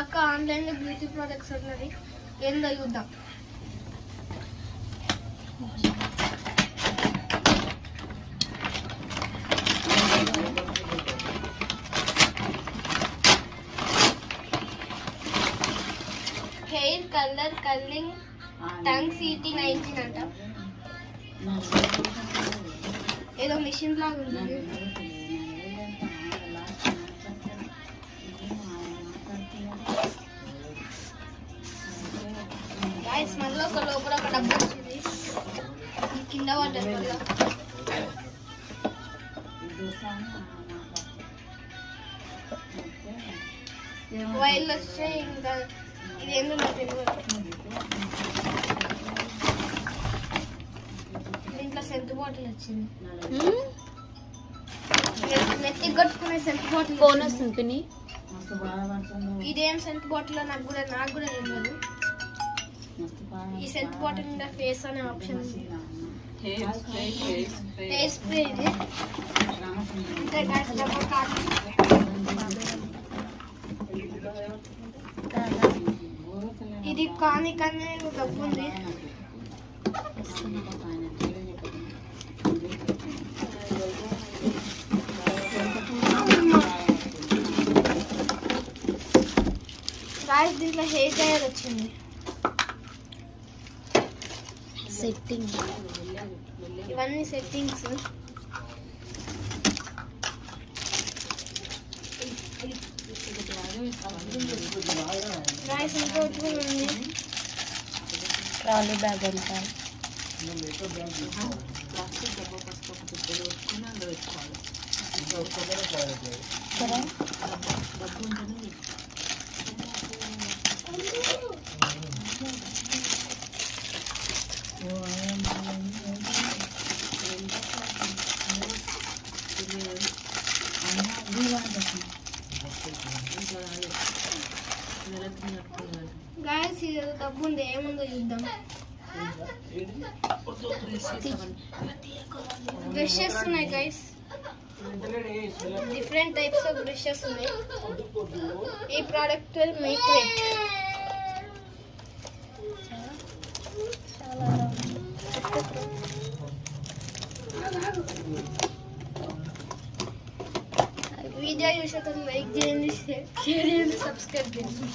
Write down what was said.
అక్క ఆన్లైన్లో beauty products ఉన్నది ఏందో చూద్దాం. Hair colour curling tongue city 19 అంట. ఏదో మిషన్ లాగా ఉంది. గాయ్స్ మనలో ఒక లోపల ఒక డబ్బా వచ్చింది, కింద పడ్డది కదా. వైర్లు వస్తే ఇంకా ఇది ఏందో నాకు తెలియదు. దీంట్లో సెంట్ బాటిల్ వచ్చింది, నెత్తి కొట్టుకునే సెంట్ బాటిల్. బోనస్ ఉంటుంది. ఇదేం సెంట్ బాటిల్ నాకు కూడా తెలియదు. ఈ సెంట్ బాటిల్ మీద ఫేస్ అనే ఆప్షన్ ఉంది. హెయిర్ స్ప్రే ఇది. ఇంకా గాయ్స్ డబ్బా కార్డు. ఇది కానీ డబ్బు ఉంది. గాయ్స్ దీంట్లో హెయిర్ డ్రైయర్ వచ్చింది. సెట్టింగ్ ఇవన్నీ సెట్టింగ్స్. గాయ్స్ ఇంకోటి కూడా ఉంది, ట్రాలీ బ్యాగ్ అంటారు. గాయ్స్ ఇది డబ్బు ఉంది, ఏముందో చూద్దాం. బ్రషెస్ ఉన్నాయి guys, different types of brushes ఉన్నాయి. ఈ ప్రోడక్ట్ పేరు మేక్రేట్. వీడియో చూసే లైక్ చేయండి, షేర్ చేయండి, సబ్స్క్రైబ్ చేయండి.